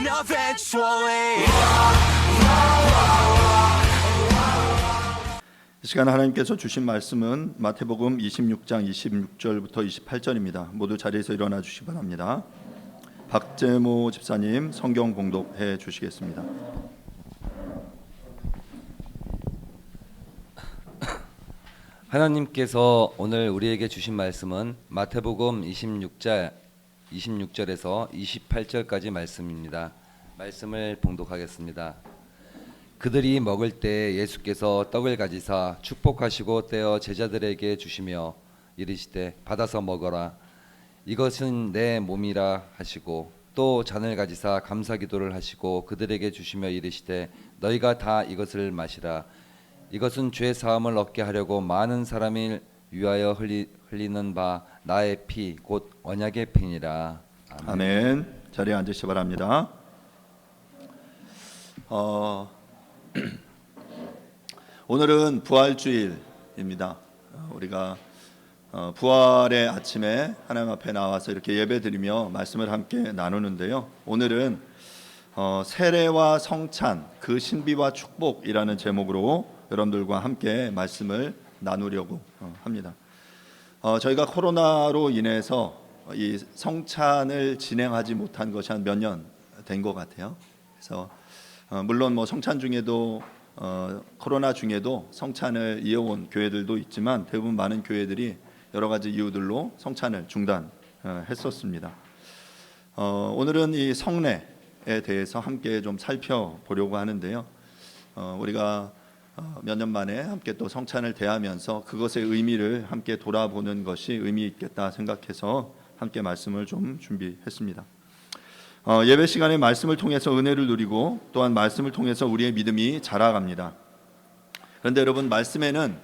happen eventually. 이 시간 하나님께서 주신 말씀은 마태복음 26장 26절부터 28절입니다. 모두 자리에서 일어나 주시기 바랍니다. 박재모 집사님 성경 봉독해 주시겠습니다. 하나님께서 오늘 우리에게 주신 말씀은 마태복음 26절에서 28절까지 말씀입니다. 말씀을 봉독하겠습니다. 그들이 먹을 때 예수께서 떡을 가지사 축복하시고 떼어 제자들에게 주시며 이르시되 받아서 먹어라 이것은 내 몸이라 하시고 또 잔을 가지사 감사기도를 하시고 그들에게 주시며 이르시되 너희가 다 이것을 마시라 이것은 죄 사함을 얻게 하려고 많은 사람을 위하여 흘리는 바 나의 피 곧 언약의 피니라. 아멘. 자리에 앉으시기 바랍니다. 오늘은 부활주일입니다. 우리가 부활의 아침에 하나님 앞에 나와서 이렇게 예배드리며 말씀을 함께 나누는데요. 오늘은 세례와 성찬 그 신비와 축복이라는 제목으로 여러분들과 함께 말씀을 나누려고 합니다. 저희가 코로나로 인해서 이 성찬을 진행하지 못한 것이 한 몇 년 된 것 같아요. 그래서 물론 뭐 성찬 중에도 코로나 중에도 성찬을 이어온 교회들도 있지만 대부분 많은 교회들이 여러 가지 이유들로 성찬을 중단했었습니다. 오늘은 이 성례에 대해서 함께 좀 살펴보려고 하는데요. 우리가 몇 년 만에 함께 또 성찬을 대하면서 그것의 의미를 함께 돌아보는 것이 의미 있겠다 생각해서 함께 말씀을 좀 준비했습니다. 예배 시간에 말씀을 통해서 은혜를 누리고 또한 말씀을 통해서 우리의 믿음이 자라갑니다. 그런데 여러분 말씀에는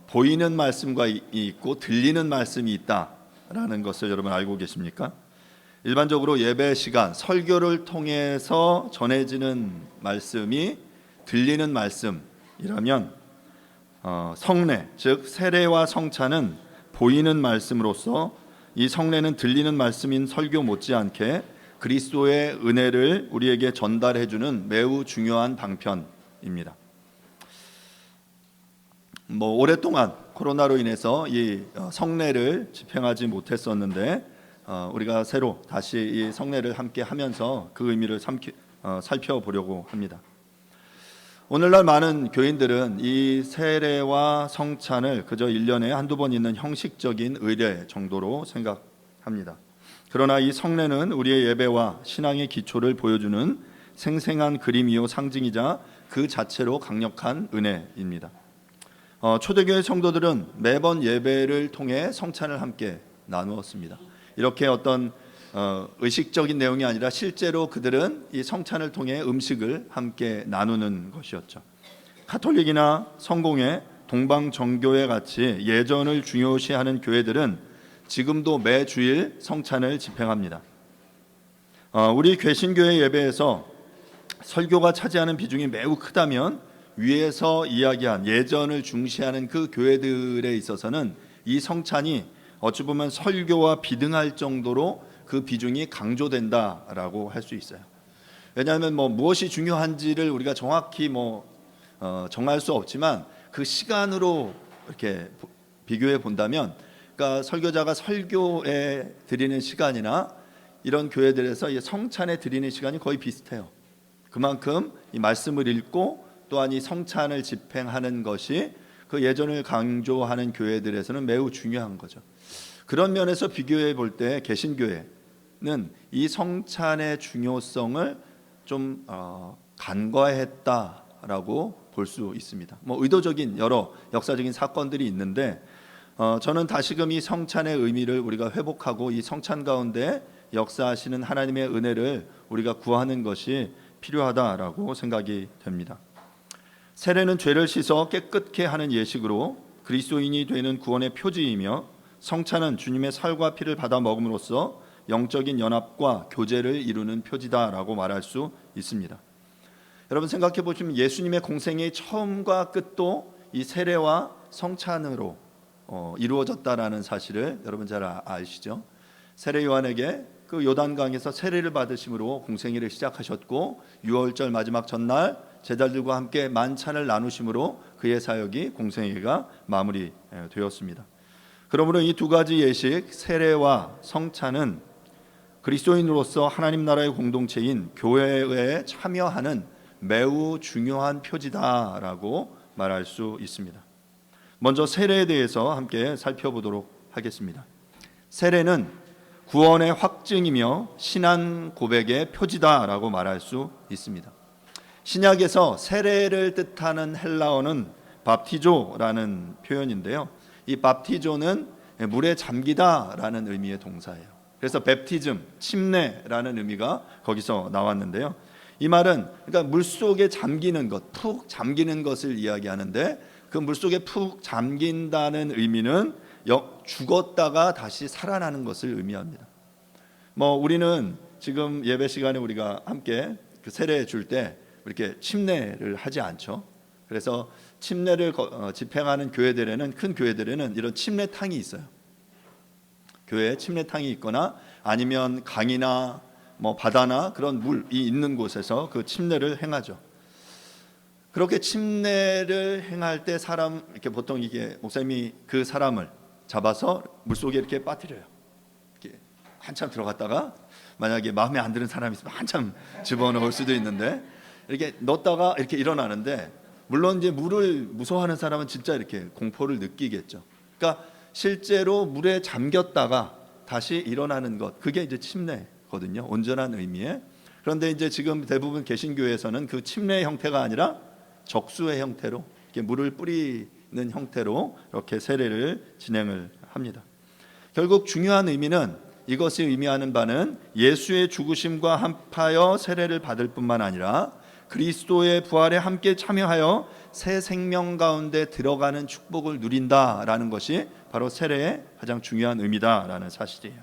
보이는 말씀과 있고 들리는 말씀이 있다라는 것을 여러분 알고 계십니까? 일반적으로 예배 시간 설교를 통해서 전해지는 말씀이 들리는 말씀이라면 성례 즉 세례와 성찬은 보이는 말씀으로서 이 성례는 들리는 말씀인 설교 못지않게 그리스도의 은혜를 우리에게 전달해 주는 매우 중요한 방편입니다. 오랫동안 코로나로 인해서 이 성례를 집행하지 못했었는데 우리가 새로 다시 이 성례를 함께 하면서 그 의미를 살펴보려고 합니다. 오늘날 많은 교인들은 이 세례와 성찬을 그저 1년에 한두 번 있는 형식적인 의례 정도로 생각합니다. 그러나 이 성례는 우리의 예배와 신앙의 기초를 보여주는 생생한 그림이요 상징이자 그 자체로 강력한 은혜입니다. 초대교회 성도들은 매번 예배를 통해 성찬을 함께 나누었습니다. 이렇게 어떤 의식적인 내용이 아니라 실제로 그들은 이 성찬을 통해 음식을 함께 나누는 것이었죠. 가톨릭이나 성공회, 동방정교회 같이 예전을 중요시하는 교회들은 지금도 매주일 성찬을 집행합니다. 우리 개신교회 예배에서 설교가 차지하는 비중이 매우 크다면 위에서 이야기한 예전을 중시하는 그 교회들에 있어서는 이 성찬이 어찌 보면 설교와 비등할 정도로 그 비중이 강조된다라고 할 수 있어요. 왜냐하면 무엇이 중요한지를 우리가 정확히 정할 수 없지만 그 시간으로 이렇게 비교해 본다면, 그러니까 설교자가 설교에 드리는 시간이나 이런 교회들에서 이 성찬에 드리는 시간이 거의 비슷해요. 그만큼 이 말씀을 읽고 또한 이 성찬을 집행하는 것이 그 예전을 강조하는 교회들에서는 매우 중요한 거죠. 그런 면에서 비교해 볼 때 개신교회는 이 성찬의 중요성을 좀 간과했다라고 볼 수 있습니다. 의도적인 여러 역사적인 사건들이 있는데 저는 다시금 이 성찬의 의미를 우리가 회복하고 이 성찬 가운데 역사하시는 하나님의 은혜를 우리가 구하는 것이 필요하다라고 생각이 됩니다. 세례는 죄를 씻어 깨끗게 하는 예식으로 그리스도인이 되는 구원의 표지이며, 성찬은 주님의 살과 피를 받아 먹음으로써 영적인 연합과 교제를 이루는 표지다라고 말할 수 있습니다. 여러분 생각해 보시면 예수님의 공생의 처음과 끝도 이 세례와 성찬으로 이루어졌다라는 사실을 여러분 잘 아시죠? 세례 요한에게 그 요단강에서 세례를 받으심으로 공생애를 시작하셨고 6월절 마지막 전날 제자들과 함께 만찬을 나누심으로 그의 사역이 공생애가 마무리되었습니다. 그러므로 이 두 가지 예식 세례와 성찬은 그리스도인으로서 하나님 나라의 공동체인 교회에 참여하는 매우 중요한 표지다라고 말할 수 있습니다. 먼저 세례에 대해서 함께 살펴보도록 하겠습니다. 세례는 구원의 확증이며 신앙 고백의 표지다라고 말할 수 있습니다. 신약에서 세례를 뜻하는 헬라어는 밥티조라는 표현인데요. 이 밥티조는 물에 잠기다라는 의미의 동사예요. 그래서 베프티즘, 침례라는 의미가 거기서 나왔는데요. 이 말은 그러니까 물속에 잠기는 것, 푹 잠기는 것을 이야기하는데 그 물속에 푹 잠긴다는 의미는 죽었다가 다시 살아나는 것을 의미합니다. 우리는 지금 예배 시간에 우리가 함께 그 세례 줄 때 이렇게 침례를 하지 않죠. 그래서 침례를 집행하는 교회들에는 큰 교회들에는 이런 침례탕이 있어요. 교회에 침례탕이 있거나 아니면 강이나 바다나 그런 물이 있는 곳에서 그 침례를 행하죠. 그렇게 침례를 행할 때 이렇게 보통 이게 목사님이 그 사람을 잡아서 물속에 이렇게 빠뜨려요. 이렇게 한참 들어갔다가 만약에 마음에 안 드는 사람이 있으면 한참 집어넣을 수도 있는데 이렇게 넣었다가 이렇게 일어나는데 물론 이제 물을 무서워하는 사람은 진짜 이렇게 공포를 느끼겠죠. 그러니까 실제로 물에 잠겼다가 다시 일어나는 것, 그게 이제 침례거든요. 온전한 의미의. 그런데 이제 지금 대부분 개신교에서는 그 침례의 형태가 아니라 적수의 형태로 이렇게 물을 뿌리는 형태로 이렇게 세례를 진행을 합니다. 결국 중요한 의미는 이것이 의미하는 바는 예수의 죽으심과 합하여 세례를 받을 뿐만 아니라 그리스도의 부활에 함께 참여하여 새 생명 가운데 들어가는 축복을 누린다라는 것이 바로 세례의 가장 중요한 의미다라는 사실이에요.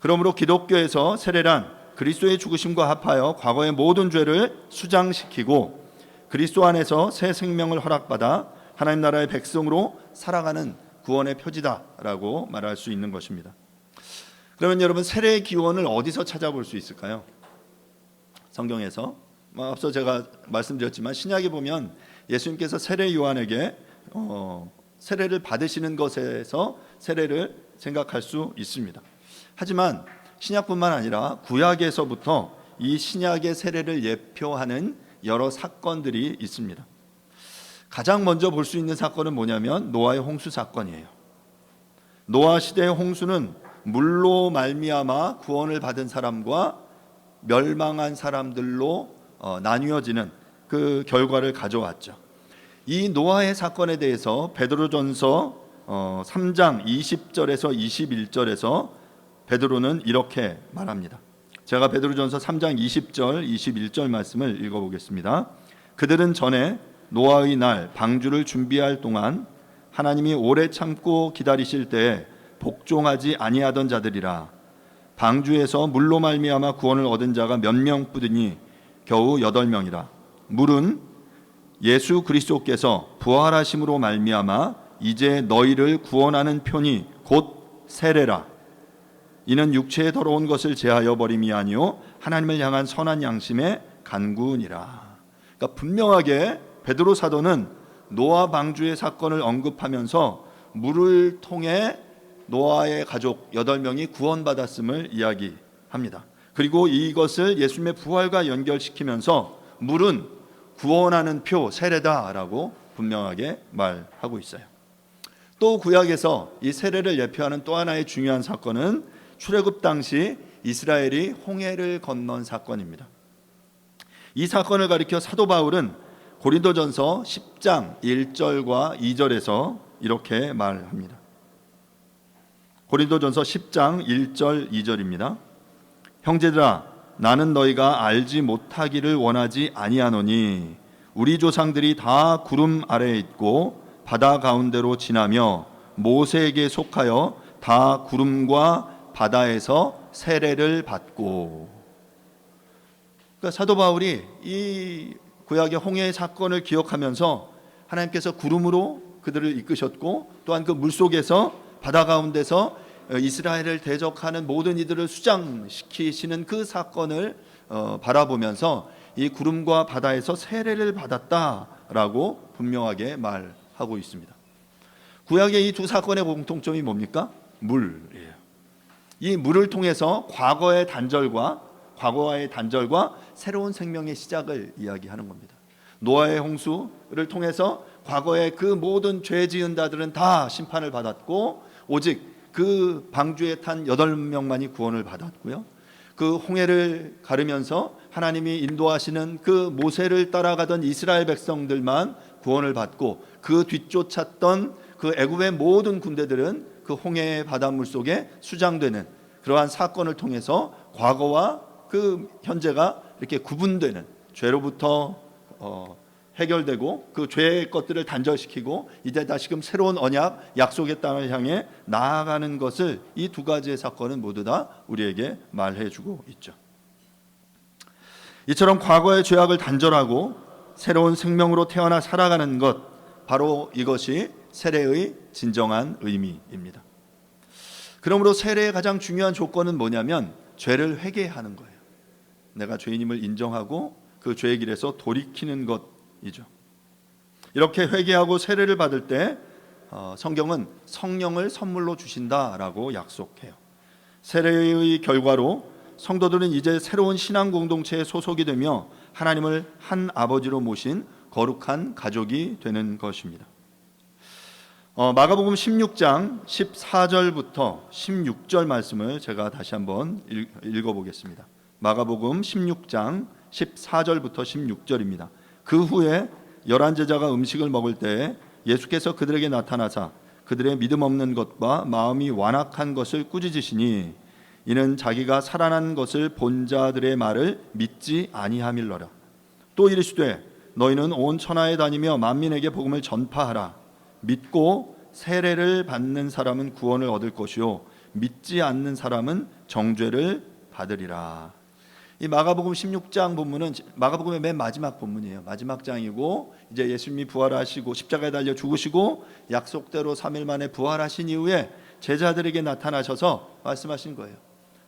그러므로 기독교에서 세례란 그리스도의 죽으심과 합하여 과거의 모든 죄를 수장시키고 그리스도 안에서 새 생명을 허락받아 하나님 나라의 백성으로 살아가는 구원의 표지다라고 말할 수 있는 것입니다. 그러면 여러분 세례의 기원을 어디서 찾아볼 수 있을까요? 성경에서 앞서 제가 말씀드렸지만 신약에 보면 예수님께서 세례 요한에게 세례를 받으시는 것에서 세례를 생각할 수 있습니다. 하지만 신약뿐만 아니라 구약에서부터 이 신약의 세례를 예표하는 여러 사건들이 있습니다. 가장 먼저 볼 수 있는 사건은 뭐냐면 노아의 홍수 사건이에요. 노아 시대의 홍수는 물로 말미암아 구원을 받은 사람과 멸망한 사람들로 나뉘어지는 그 결과를 가져왔죠. 이 노아의 사건에 대해서 베드로전서 3장 20절에서 21절에서 베드로는 이렇게 말합니다. 제가 베드로전서 3장 20절 21절 말씀을 읽어보겠습니다. 그들은 전에 노아의 날 방주를 준비할 동안 하나님이 오래 참고 기다리실 때에 복종하지 아니하던 자들이라. 방주에서 물로 말미암아 구원을 얻은 자가 몇 명뿐이니 겨우 8명이라. 물은 예수 그리스도께서 부활하심으로 말미암아 이제 너희를 구원하는 편이 곧 세례라. 이는 육체에 더러운 것을 제하여 버림이 아니요 하나님을 향한 선한 양심의 간구니라. 그러니까 분명하게 베드로 사도는 노아 방주의 사건을 언급하면서 물을 통해 노아의 가족 8명이 구원받았음을 이야기합니다. 그리고 이것을 예수님의 부활과 연결시키면서 물은 구원하는 표 세례다라고 분명하게 말하고 있어요. 또 구약에서 이 세례를 예표하는 또 하나의 중요한 사건은 출애굽 당시 이스라엘이 홍해를 건넌 사건입니다. 이 사건을 가리켜 사도 바울은 고린도전서 10장 1절과 2절에서 이렇게 말합니다. 고린도전서 10장 1절 2절입니다. 형제들아 나는 너희가 알지 못하기를 원하지 아니하노니 우리 조상들이 다 구름 아래에 있고 바다 가운데로 지나며 모세에게 속하여 다 구름과 바다에서 세례를 받고. 그러니까 사도 바울이 이 구약의 홍해의 사건을 기억하면서 하나님께서 구름으로 그들을 이끄셨고 또한 그 물속에서 바다 가운데서 이스라엘을 대적하는 모든 이들을 수장시키시는 그 사건을 바라보면서 이 구름과 바다에서 세례를 받았다라고 분명하게 말하고 있습니다. 구약의 이 두 사건의 공통점이 뭡니까? 물이에요. 이 물을 통해서 과거의 단절과 새로운 생명의 시작을 이야기하는 겁니다. 노아의 홍수를 통해서 과거의 그 모든 죄 지은 자들은 다 심판을 받았고 오직 그 방주에 탄 8명만이 구원을 받았고요. 그 홍해를 가르면서 하나님이 인도하시는 그 모세를 따라가던 이스라엘 백성들만 구원을 받고 그 뒤쫓았던 그 애굽의 모든 군대들은 그 홍해의 바닷물 속에 수장되는 그러한 사건을 통해서 과거와 그 현재가 이렇게 구분되는 죄로부터 해결되고 그 죄의 것들을 단절시키고 이제 다시금 새로운 언약 약속의 땅을 향해 나아가는 것을 이 두 가지의 사건은 모두 다 우리에게 말해주고 있죠. 이처럼 과거의 죄악을 단절하고 새로운 생명으로 태어나 살아가는 것, 바로 이것이 세례의 진정한 의미입니다. 그러므로 세례의 가장 중요한 조건은 뭐냐면 죄를 회개하는 거예요. 내가 죄인임을 인정하고 그 죄의 길에서 돌이키는 것이죠. 이렇게 회개하고 세례를 받을 때 성경은 성령을 선물로 주신다라고 약속해요. 세례의 결과로 성도들은 이제 새로운 신앙 공동체에 소속이 되며 하나님을 한 아버지로 모신 거룩한 가족이 되는 것입니다. 마가복음 16장 14절부터 16절 말씀을 제가 다시 한번 읽어보겠습니다. 마가복음 16장 14절부터 16절입니다. 그 후에 11제자가 음식을 먹을 때 예수께서 그들에게 나타나사 그들의 믿음 없는 것과 마음이 완악한 것을 꾸짖으시니 이는 자기가 살아난 것을 본 자들의 말을 믿지 아니함일러라. 또 이르시되 너희는 온 천하에 다니며 만민에게 복음을 전파하라. 믿고 세례를 받는 사람은 구원을 얻을 것이요 믿지 않는 사람은 정죄를 받으리라. 이 마가복음 16장 본문은 마가복음의 맨 마지막 본문이에요. 마지막 장이고 이제 예수님이 부활하시고 십자가에 달려 죽으시고 약속대로 3일 만에 부활하신 이후에 제자들에게 나타나셔서 말씀하신 거예요.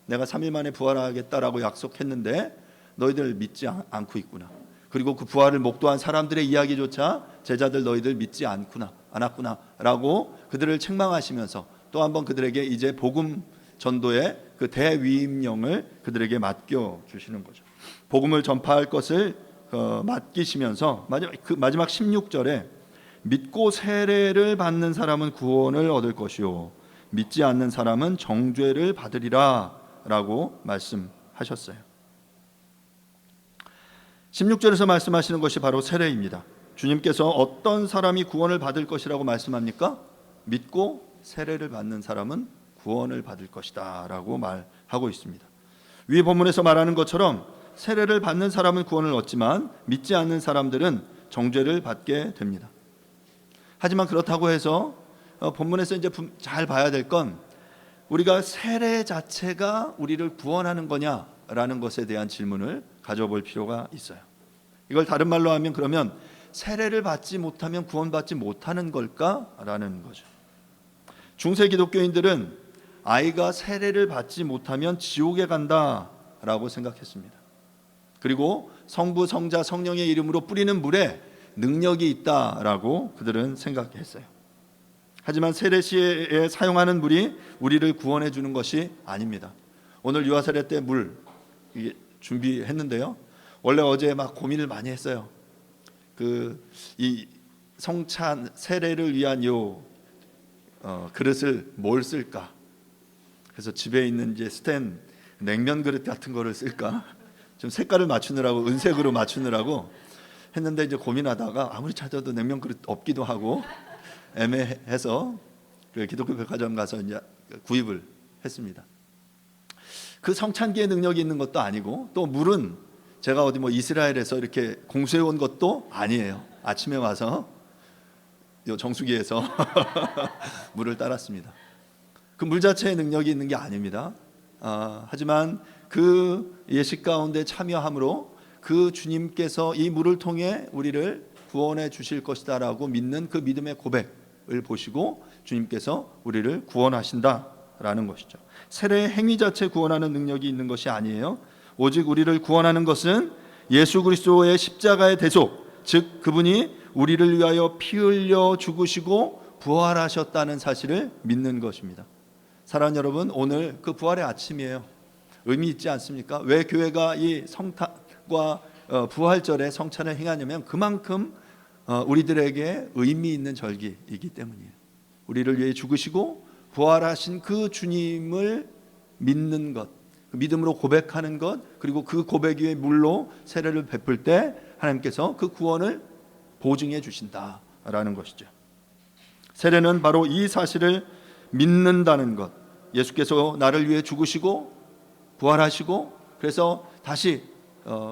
내가 3일 만에 부활하겠다라고 약속했는데 너희들 믿지 않고 있구나. 그리고 그 부활을 목도한 사람들의 이야기조차 제자들 너희들 믿지 않았구나 라고 그들을 책망하시면서 또 한번 그들에게 이제 복음 전도의 그 대위임령을 그들에게 맡겨 주시는 거죠. 복음을 전파할 것을 맡기시면서 마지막 16절에 믿고 세례를 받는 사람은 구원을 얻을 것이요 믿지 않는 사람은 정죄를 받으리라 라고 말씀하셨어요. 16절에서 말씀하시는 것이 바로 세례입니다. 주님께서 어떤 사람이 구원을 받을 것이라고 말씀합니까? 믿고 세례를 받는 사람은 구원을 받을 것이다 라고 말하고 있습니다. 위 본문에서 말하는 것처럼 세례를 받는 사람은 구원을 얻지만 믿지 않는 사람들은 정죄를 받게 됩니다. 하지만 그렇다고 해서 본문에서 이제 잘 봐야 될 건 우리가 세례 자체가 우리를 구원하는 거냐라는 것에 대한 질문을 가져볼 필요가 있어요. 이걸 다른 말로 하면 그러면 세례를 받지 못하면 구원받지 못하는 걸까라는 거죠. 중세 기독교인들은 아이가 세례를 받지 못하면 지옥에 간다라고 생각했습니다. 그리고 성부, 성자, 성령의 이름으로 뿌리는 물에 능력이 있다라고 그들은 생각했어요. 하지만 세례 시에 사용하는 물이 우리를 구원해 주는 것이 아닙니다. 오늘 유아세례 때 물 준비했는데요. 원래 어제 막 고민을 많이 했어요. 이 성찬 세례를 위한 그릇을 뭘 쓸까? 그래서 집에 있는 이제 스텐 냉면 그릇 같은 거를 쓸까? 좀 색깔을 맞추느라고 은색으로 맞추느라고 했는데 이제 고민하다가 아무리 찾아도 냉면 그릇 없기도 하고 애매해서 그 기독교 백화점 가서 이제 구입을 했습니다. 그 성찬기에 능력이 있는 것도 아니고 또 물은 제가 어디 이스라엘에서 이렇게 공수해 온 것도 아니에요. 아침에 와서 요 정수기에서 물을 따랐습니다. 그 물 자체에 능력이 있는 게 아닙니다. 하지만 그 예식 가운데 참여함으로 그 주님께서 이 물을 통해 우리를 구원해 주실 것이다라고 믿는 그 믿음의 고백을 보시고 주님께서 우리를 구원하신다 된다라는 것이죠. 세례의 행위 자체 구원하는 능력이 있는 것이 아니에요. 오직 우리를 구원하는 것은 예수 그리스도의 십자가의 대속, 즉 그분이 우리를 위하여 피 흘려 죽으시고 부활하셨다는 사실을 믿는 것입니다. 사랑하는 여러분, 오늘 그 부활의 아침이에요. 의미 있지 않습니까? 왜 교회가 이 성탄과 부활절에 성찬을 행하냐면 그만큼 우리들에게 의미 있는 절기이기 때문이에요. 우리를 위해 죽으시고 부활하신 그 주님을 믿는 것, 그 믿음으로 고백하는 것, 그리고 그 고백 위에 물로 세례를 베풀 때 하나님께서 그 구원을 보증해 주신다라는 것이죠. 세례는 바로 이 사실을 믿는다는 것, 예수께서 나를 위해 죽으시고 부활하시고 그래서 다시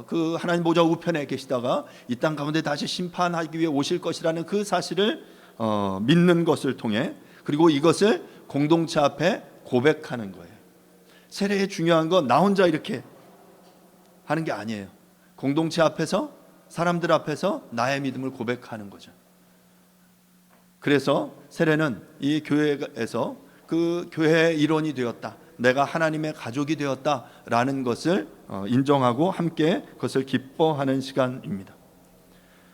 그 하나님 보좌 우편에 계시다가 이 땅 가운데 다시 심판하기 위해 오실 것이라는 그 사실을 믿는 것을 통해, 그리고 이것을 공동체 앞에 고백하는 거예요. 세례의 중요한 건 나 혼자 이렇게 하는 게 아니에요. 공동체 앞에서, 사람들 앞에서 나의 믿음을 고백하는 거죠. 그래서 세례는 이 교회에서 그 교회의 일원이 되었다, 내가 하나님의 가족이 되었다라는 것을 인정하고 함께 그것을 기뻐하는 시간입니다.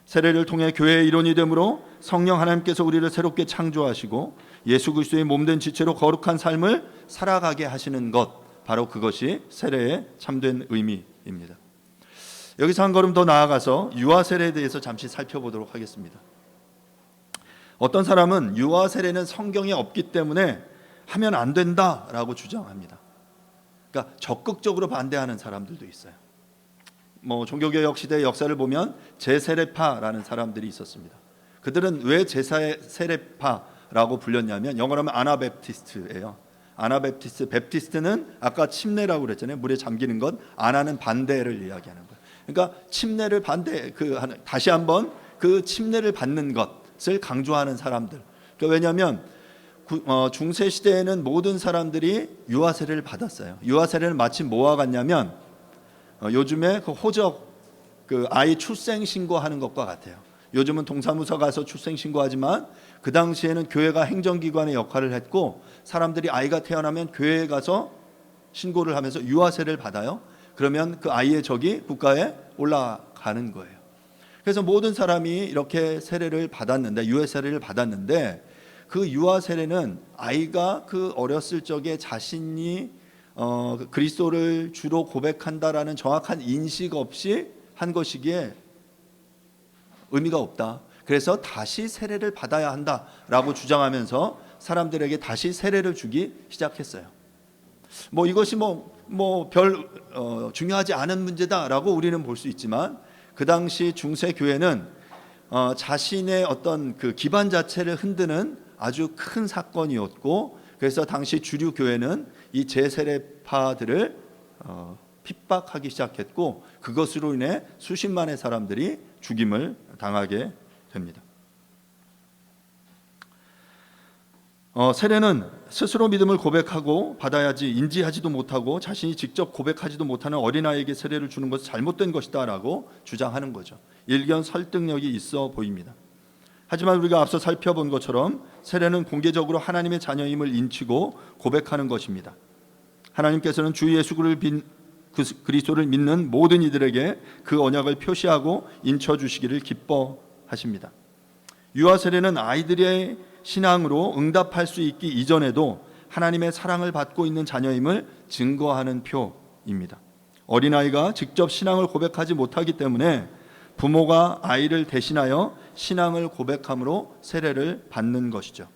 세례를 통해 교회의 일원이 되므로 성령 하나님께서 우리를 새롭게 창조하시고 예수 그리스도의 몸된 지체로 거룩한 삶을 살아가게 하시는 것, 바로 그것이 세례의 참된 의미입니다. 여기서 한 걸음 더 나아가서 유아 세례에 대해서 잠시 살펴보도록 하겠습니다. 어떤 사람은 유아 세례는 성경에 없기 때문에 하면 안 된다라고 주장합니다. 그러니까 적극적으로 반대하는 사람들도 있어요. 종교개혁 시대의 역사를 보면 제세례파라는 사람들이 있었습니다. 그들은 왜 제세례파라고 불렸냐면 영어로 하면 아나베프티스트예요. 아나베프티스트, 베프티스트는 아까 침례라고 그랬잖아요. 물에 잠기는 것, 아나는 반대를 이야기하는 거예요. 그러니까 침례를 다시 한번 그 침례를 받는 것을 강조하는 사람들. 그러니까 왜냐하면 중세 시대에는 모든 사람들이 유아 세례를 받았어요. 유아 세례는 마치 뭐와 같냐면 요즘에 그 호적, 그 아이 출생 신고하는 것과 같아요. 요즘은 동사무소 가서 출생 신고하지만 그 당시에는 교회가 행정기관의 역할을 했고, 사람들이 아이가 태어나면 교회에 가서 신고를 하면서 유아 세례를 받아요. 그러면 그 아이의 적이 국가에 올라가는 거예요. 그래서 모든 사람이 이렇게 세례를 받았는데, 유아 세례를 받았는데, 그 유아 세례는 아이가 그 어렸을 적에 자신이 그리스도를 주로 고백한다라는 정확한 인식 없이 한 것이기에 의미가 없다. 그래서 다시 세례를 받아야 한다라고 주장하면서 사람들에게 다시 세례를 주기 시작했어요. 이것이 별 중요하지 않은 문제다라고 우리는 볼 수 있지만, 그 당시 중세 교회는 자신의 어떤 그 기반 자체를 흔드는 아주 큰 사건이었고, 그래서 당시 주류 교회는 이 제세례파들을 핍박하기 시작했고, 그것으로 인해 수십만의 사람들이 죽임을 당하게 됩니다. 세례는 스스로 믿음을 고백하고 받아야지 인지하지도 못하고 자신이 직접 고백하지도 못하는 어린아이에게 세례를 주는 것은 잘못된 것이다 라고 주장하는 거죠. 일견 설득력이 있어 보입니다. 하지만 우리가 앞서 살펴본 것처럼 세례는 공개적으로 하나님의 자녀임을 인치고 고백하는 것입니다. 하나님께서는 주 예수 그리스도를 믿는 모든 이들에게 그 언약을 표시하고 인쳐주시기를 기뻐하십니다. 유아 세례는 아이들의 신앙으로 응답할 수 있기 이전에도 하나님의 사랑을 받고 있는 자녀임을 증거하는 표입니다. 어린아이가 직접 신앙을 고백하지 못하기 때문에 부모가 아이를 대신하여 신앙을 고백함으로 세례를 받는 것이죠.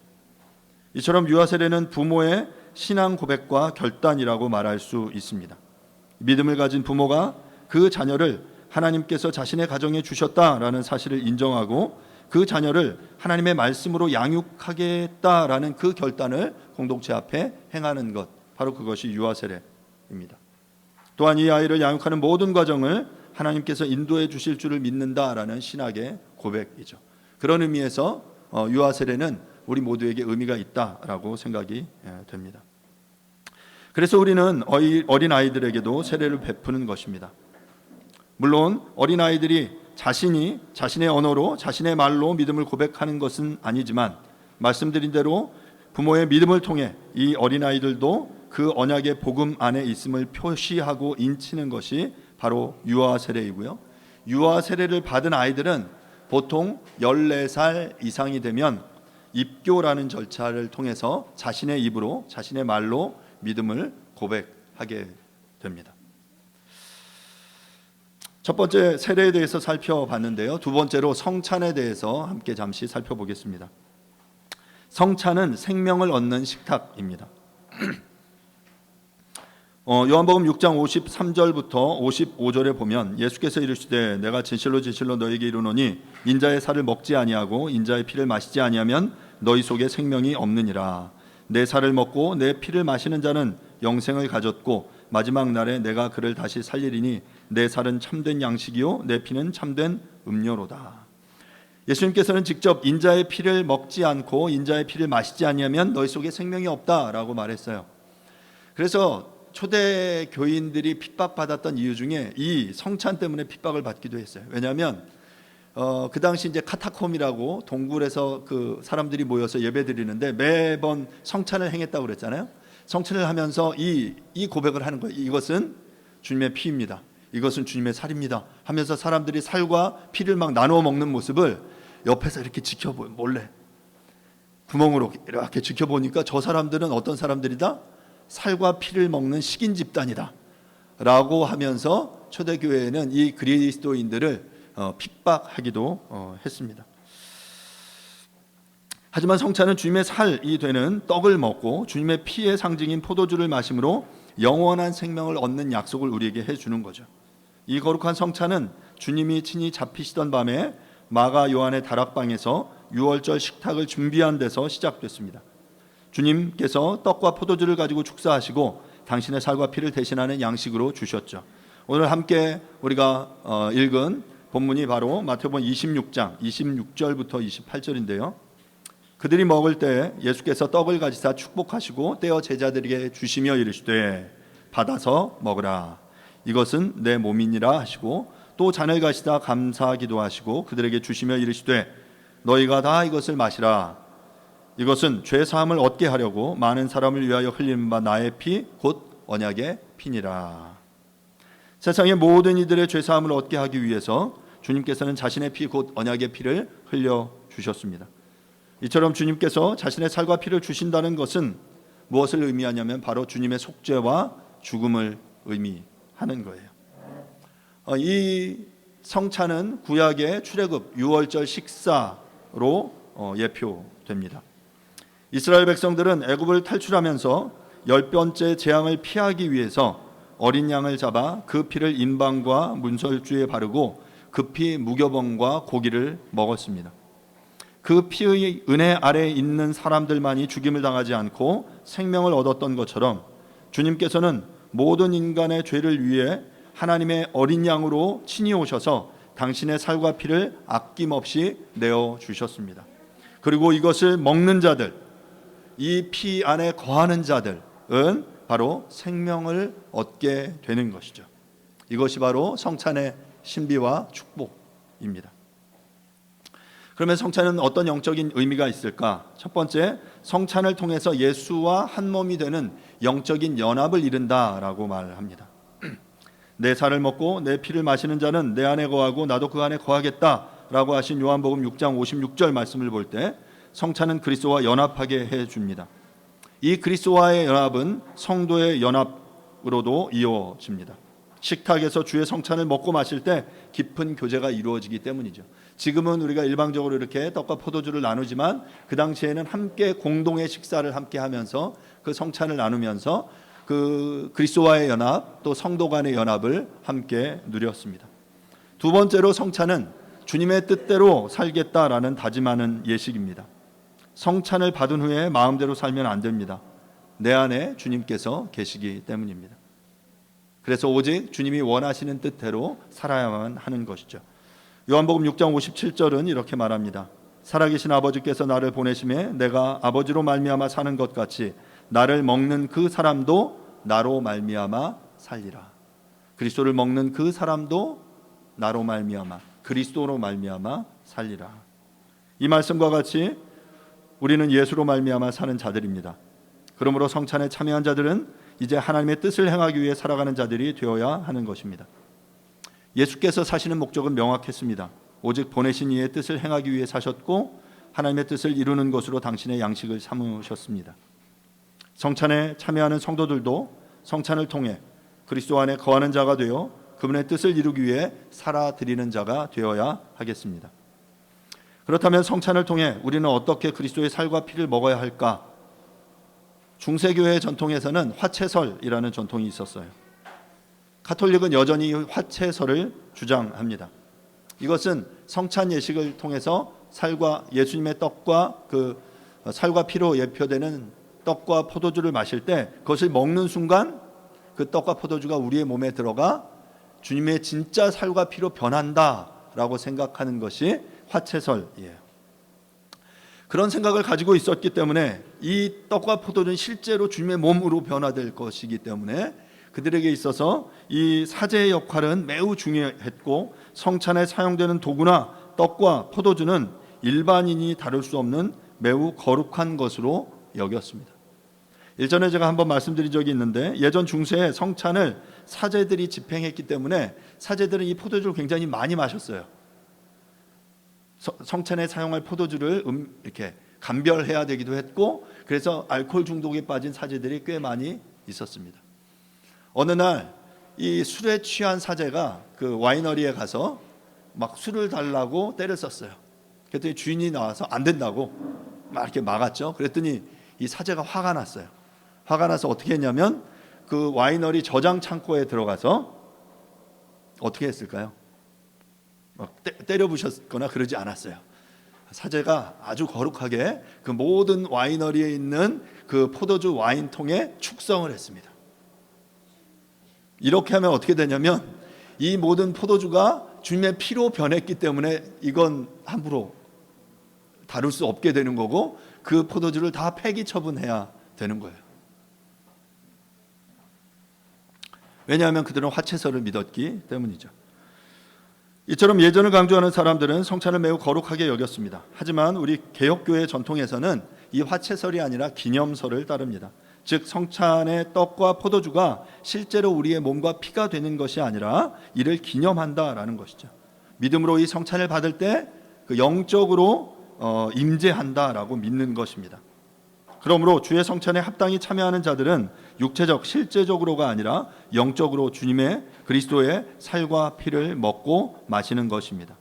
이처럼 유아 세례는 부모의 신앙 고백과 결단이라고 말할 수 있습니다. 믿음을 가진 부모가 그 자녀를 하나님께서 자신의 가정에 주셨다라는 사실을 인정하고 그 자녀를 하나님의 말씀으로 양육하겠다라는 그 결단을 공동체 앞에 행하는 것, 바로 그것이 유아 세례입니다. 또한 이 아이를 양육하는 모든 과정을 하나님께서 인도해 주실 줄을 믿는다라는 신학의 고백이죠. 그런 의미에서 유아 세례는 우리 모두에게 의미가 있다라고 생각이 됩니다. 그래서 우리는 어린 아이들에게도 세례를 베푸는 것입니다. 물론 어린 아이들이 자신의 언어로, 자신의 말로 믿음을 고백하는 것은 아니지만, 말씀드린 대로 부모의 믿음을 통해 이 어린아이들도 그 언약의 복음 안에 있음을 표시하고 인치는 것이 바로 유아 세례이고요. 유아 세례를 받은 아이들은 보통 14살 이상이 되면 입교라는 절차를 통해서 자신의 입으로, 자신의 말로 믿음을 고백하게 됩니다. 첫 번째 세례에 대해서 살펴봤는데요. 두 번째로 성찬에 대해서 함께 잠시 살펴보겠습니다. 성찬은 생명을 얻는 식탁입니다. 요한복음 6장 53절부터 55절에 보면 예수께서 이르시되 내가 진실로 진실로 너희에게 이르노니 인자의 살을 먹지 아니하고 인자의 피를 마시지 아니하면 너희 속에 생명이 없느니라. 내 살을 먹고 내 피를 마시는 자는 영생을 가졌고 마지막 날에 내가 그를 다시 살리리니 내 살은 참된 양식이요 내 피는 참된 음료로다. 예수님께서는 직접 인자의 피를 먹지 않고 인자의 피를 마시지 아니하면 너희 속에 생명이 없다라고 말했어요. 그래서 초대 교인들이 핍박받았던 이유 중에 이 성찬 때문에 핍박을 받기도 했어요. 왜냐하면 그 당시 이제 카타콤이라고 동굴에서 그 사람들이 모여서 예배드리는데 매번 성찬을 행했다고 그랬잖아요. 성찬을 하면서 이 고백을 하는 거예요. 이것은 주님의 피입니다. 이것은 주님의 살입니다. 하면서 사람들이 살과 피를 막 나누어 먹는 모습을 옆에서 이렇게 지켜보요. 몰래 구멍으로 이렇게 지켜보니까 저 사람들은 어떤 사람들이다? 살과 피를 먹는 식인 집단이다 라고 하면서 초대교회에는 이 그리스도인들을 핍박하기도 했습니다. 하지만 성찬은 주님의 살이 되는 떡을 먹고 주님의 피의 상징인 포도주를 마심으로 영원한 생명을 얻는 약속을 우리에게 해주는 거죠. 이 거룩한 성찬은 주님이 친히 잡히시던 밤에 마가 요한의 다락방에서 유월절 식탁을 준비한 데서 시작됐습니다. 주님께서 떡과 포도주를 가지고 축사하시고 당신의 살과 피를 대신하는 양식으로 주셨죠. 오늘 함께 우리가 읽은 본문이 바로 마태복음 26장 26절부터 28절인데요. 그들이 먹을 때 예수께서 떡을 가지사 축복하시고 떼어 제자들에게 주시며 이르시되 받아서 먹으라. 이것은 내 몸이니라 하시고 또 잔을 가시다 감사하기도 하시고 그들에게 주시며 이르시되 너희가 다 이것을 마시라. 이것은 죄 사함을 얻게 하려고 많은 사람을 위하여 흘리는 바 나의 피 곧 언약의 피니라. 세상의 모든 이들의 죄 사함을 얻게 하기 위해서 주님께서는 자신의 피 곧 언약의 피를 흘려 주셨습니다. 이처럼 주님께서 자신의 살과 피를 주신다는 것은 무엇을 의미하냐면 바로 주님의 속죄와 죽음을 의미하는 거예요. 이 성찬은 구약의 출애굽 유월절 식사로 예표됩니다. 이스라엘 백성들은 애굽을 탈출하면서 10번째 재앙을 피하기 위해서 어린 양을 잡아 그 피를 인방과 문설주에 바르고 급히 무교병과 고기를 먹었습니다. 그 피의 은혜 아래에 있는 사람들만이 죽임을 당하지 않고 생명을 얻었던 것처럼 주님께서는 모든 인간의 죄를 위해 하나님의 어린 양으로 친히 오셔서 당신의 살과 피를 아낌없이 내어주셨습니다. 그리고 이것을 먹는 자들, 이 피 안에 거하는 자들은 바로 생명을 얻게 되는 것이죠. 이것이 바로 성찬의 신비와 축복입니다. 그러면 성찬은 어떤 영적인 의미가 있을까? 첫 번째, 성찬을 통해서 예수와 한 몸이 되는 영적인 연합을 이룬다라고 말합니다. 내 살을 먹고 내 피를 마시는 자는 내 안에 거하고 나도 그 안에 거하겠다라고 하신 요한복음 6장 56절 말씀을 볼 때 성찬은 그리스도와 연합하게 해줍니다. 이 그리스도와의 연합은 성도의 연합으로도 이루어집니다. 식탁에서 주의 성찬을 먹고 마실 때 깊은 교제가 이루어지기 때문이죠. 지금은 우리가 일방적으로 이렇게 떡과 포도주를 나누지만 그 당시에는 함께 공동의 식사를 함께 하면서 그 성찬을 나누면서 그 그리스도와의 연합 또 성도 간의 연합을 함께 누렸습니다. 두 번째로 성찬은 주님의 뜻대로 살겠다라는 다짐하는 예식입니다. 성찬을 받은 후에 마음대로 살면 안 됩니다. 내 안에 주님께서 계시기 때문입니다. 그래서 오직 주님이 원하시는 뜻대로 살아야만 하는 것이죠. 요한복음 6장 57절은 이렇게 말합니다. 살아계신 아버지께서 나를 보내심에 내가 아버지로 말미암아 사는 것 같이 나를 먹는 그 사람도 나로 말미암아 살리라. 그리스도를 먹는 그 사람도 나로 말미암아 그리스도로 말미암아 살리라. 이 말씀과 같이 우리는 예수로 말미암아 사는 자들입니다. 그러므로 성찬에 참여한 자들은 이제 하나님의 뜻을 행하기 위해 살아가는 자들이 되어야 하는 것입니다. 예수께서 사시는 목적은 명확했습니다. 오직 보내신 이의 뜻을 행하기 위해 사셨고 하나님의 뜻을 이루는 것으로 당신의 양식을 삼으셨습니다. 성찬에 참여하는 성도들도 성찬을 통해 그리스도 안에 거하는 자가 되어 그분의 뜻을 이루기 위해 살아드리는 자가 되어야 하겠습니다. 그렇다면 성찬을 통해 우리는 어떻게 그리스도의 살과 피를 먹어야 할까? 중세교회 전통에서는 화채설이라는 전통이 있었어요. 가톨릭은 여전히 화채설을 주장합니다. 이것은 성찬 예식을 통해서 살과 예수님의 떡과 그 살과 피로 예표되는 떡과 포도주를 마실 때 그것을 먹는 순간 그 떡과 포도주가 우리의 몸에 들어가 주님의 진짜 살과 피로 변한다라고 생각하는 것이 화채설이에요. 그런 생각을 가지고 있었기 때문에 이 떡과 포도주는 실제로 주님의 몸으로 변화될 것이기 때문에 그들에게 있어서 이 사제의 역할은 매우 중요했고 성찬에 사용되는 도구나 떡과 포도주는 일반인이 다룰 수 없는 매우 거룩한 것으로 여겼습니다. 예전에 제가 한번 말씀드린 적이 있는데 예전 중세에 성찬을 사제들이 집행했기 때문에 사제들은 이 포도주를 굉장히 많이 마셨어요. 성찬에 사용할 포도주를 이렇게 감별해야 되기도 했고 그래서 알코올 중독에 빠진 사제들이 꽤 많이 있었습니다. 어느 날 이 술에 취한 사제가 그 와이너리에 가서 막 술을 달라고 때를 썼어요. 그랬더니 주인이 나와서 안 된다고 막 이렇게 막았죠. 그랬더니 이 사제가 화가 났어요. 화가 나서 어떻게 했냐면 그 와이너리 저장 창고에 들어가서 어떻게 했을까요? 막 때려 부셨거나 그러지 않았어요. 사제가 아주 거룩하게 그 모든 와이너리에 있는 그 포도주 와인통에 축성을 했습니다. 이렇게 하면 어떻게 되냐면 이 모든 포도주가 주님의 피로 변했기 때문에 이건 함부로 다룰 수 없게 되는 거고 그 포도주를 다 폐기 처분해야 되는 거예요. 왜냐하면 그들은 화채설을 믿었기 때문이죠. 이처럼 예전을 강조하는 사람들은 성찬을 매우 거룩하게 여겼습니다. 하지만 우리 개혁교회 전통에서는 이 화채설이 아니라 기념설을 따릅니다. 즉 성찬의 떡과 포도주가 실제로 우리의 몸과 피가 되는 것이 아니라 이를 기념한다라는 것이죠. 믿음으로 이 성찬을 받을 때 그 영적으로 임재한다라고 믿는 것입니다. 그러므로 주의 성찬에 합당히 참여하는 자들은 육체적 실제적으로가 아니라 영적으로 주님의 그리스도의 살과 피를 먹고 마시는 것입니다.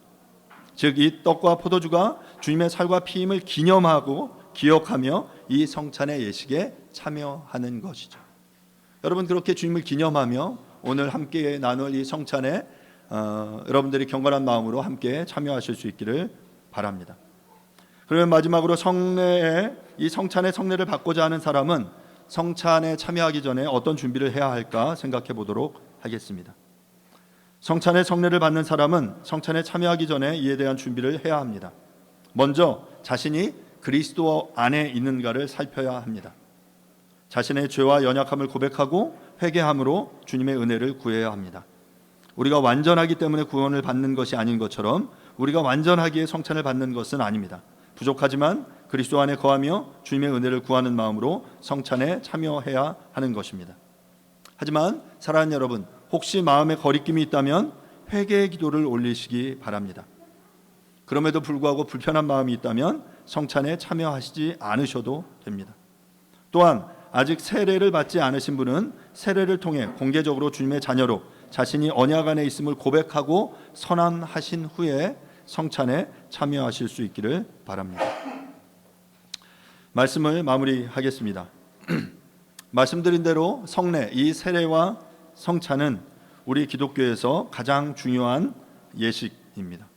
즉 이 떡과 포도주가 주님의 살과 피임을 기념하고 기억하며 이 성찬의 예식에 참여하는 것이죠. 여러분 그렇게 주님을 기념하며 오늘 함께 나눌 이 성찬에 여러분들이 경건한 마음으로 함께 참여하실 수 있기를 바랍니다. 그러면 마지막으로 성례에 이 성찬의 성례를 받고자 하는 사람은 성찬에 참여하기 전에 어떤 준비를 해야 할까 생각해 보도록 하겠습니다. 성찬의 성례를 받는 사람은 성찬에 참여하기 전에 이에 대한 준비를 해야 합니다. 먼저 자신이 그리스도 안에 있는가를 살펴야 합니다. 자신의 죄와 연약함을 고백하고 회개함으로 주님의 은혜를 구해야 합니다. 우리가 완전하기 때문에 구원을 받는 것이 아닌 것처럼 우리가 완전하기에 성찬을 받는 것은 아닙니다. 부족하지만 그리스도 안에 거하며 주님의 은혜를 구하는 마음으로 성찬에 참여해야 하는 것입니다. 하지만 사랑하는 여러분, 혹시 마음에 거리낌이 있다면 회개의 기도를 올리시기 바랍니다. 그럼에도 불구하고 불편한 마음이 있다면 성찬에 참여하시지 않으셔도 됩니다. 또한 아직 세례를 받지 않으신 분은 세례를 통해 공개적으로 주님의 자녀로 자신이 언약 안에 있음을 고백하고 선언하신 후에 성찬에 참여하실 수 있기를 바랍니다. 말씀을 마무리하겠습니다. 말씀드린 대로 성례, 이 세례와 성찬은 우리 기독교에서 가장 중요한 예식입니다.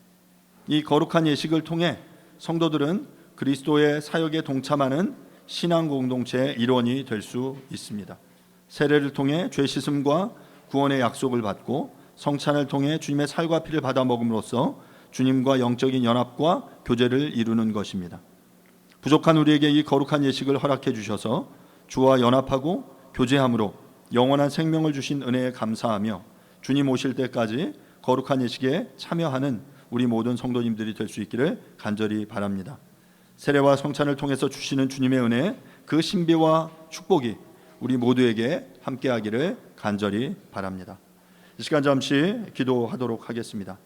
이 거룩한 예식을 통해 성도들은 그리스도의 사역에 동참하는 신앙 공동체의 일원이 될 수 있습니다. 세례를 통해 죄 씻음과 구원의 약속을 받고 성찬을 통해 주님의 살과 피를 받아 먹음으로써 주님과 영적인 연합과 교제를 이루는 것입니다. 부족한 우리에게 이 거룩한 예식을 허락해 주셔서 주와 연합하고 교제함으로 영원한 생명을 주신 은혜에 감사하며 주님 오실 때까지 거룩한 예식에 참여하는 우리 모든 성도님들이 될 수 있기를 간절히 바랍니다. 세례와 성찬을 통해서 주시는 주님의 은혜, 그 신비와 축복이 우리 모두에게 함께하기를 간절히 바랍니다. 이 시간 잠시 기도하도록 하겠습니다.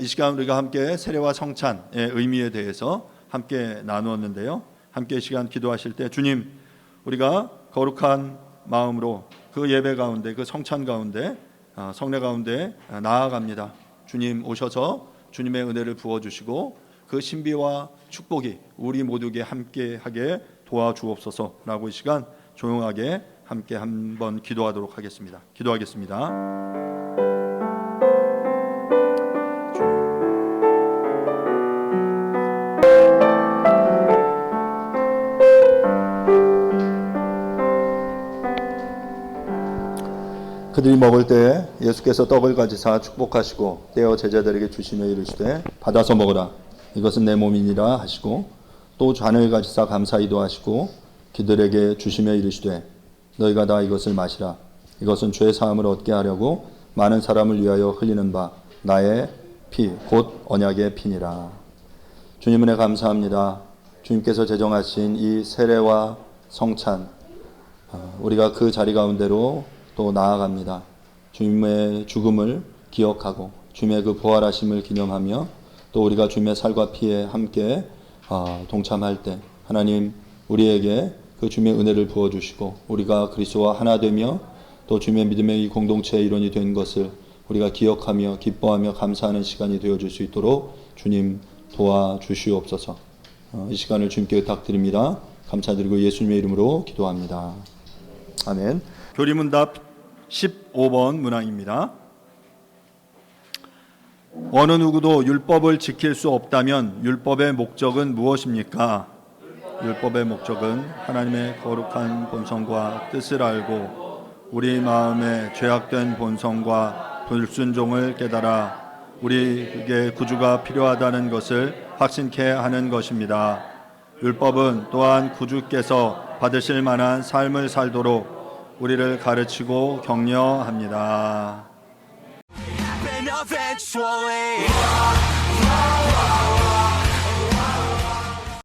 이 시간 우리가 함께 세례와 성찬의 의미에 대해서 함께 나누었는데요. 함께 이 시간 기도하실 때 주님, 우리가 거룩한 마음으로 그 예배 가운데, 그 성찬 가운데, 성례 가운데 나아갑니다. 주님 오셔서 주님의 은혜를 부어주시고 그 신비와 축복이 우리 모두에게 함께하게 도와주옵소서라고 이 시간 조용하게 함께 한번 기도하도록 하겠습니다. 기도하겠습니다. 그들이 먹을 때 예수께서 떡을 가지사 축복하시고 떼어 제자들에게 주시며 이르시되 받아서 먹으라, 이것은 내 몸이니라 하시고 또 잔을 가지사 감사히도 하시고 그들에게 주시며 이르시되 너희가 다 이것을 마시라, 이것은 죄 사함을 얻게 하려고 많은 사람을 위하여 흘리는 바 나의 피 곧 언약의 피니라. 주님 은혜 감사합니다. 주님께서 제정하신 이 세례와 성찬, 우리가 그 자리 가운데로 또 나아갑니다. 주님의 죽음을 기억하고 주님의 그 부활하심을 기념하며 또 우리가 주님의 살과 피에 함께 동참할 때 하나님 우리에게 그 주님의 은혜를 부어주시고 우리가 그리스도와 하나 되며 또 주님의 믿음의 이 공동체의 일원이 된 것을 우리가 기억하며 기뻐하며 감사하는 시간이 되어줄 수 있도록 주님 도와주시옵소서. 이 시간을 주님께 부탁드립니다. 감사드리고 예수님의 이름으로 기도합니다. 아멘. 교리문답 15번 문항입니다. 어느 누구도 율법을 지킬 수 없다면 율법의 목적은 무엇입니까? 율법의 목적은 하나님의 거룩한 본성과 뜻을 알고 우리 마음의 죄악된 본성과 불순종을 깨달아 우리에게 구주가 필요하다는 것을 확신케 하는 것입니다. 율법은 또한 구주께서 받으실 만한 삶을 살도록 우리를 가르치고 격려합니다. And eventually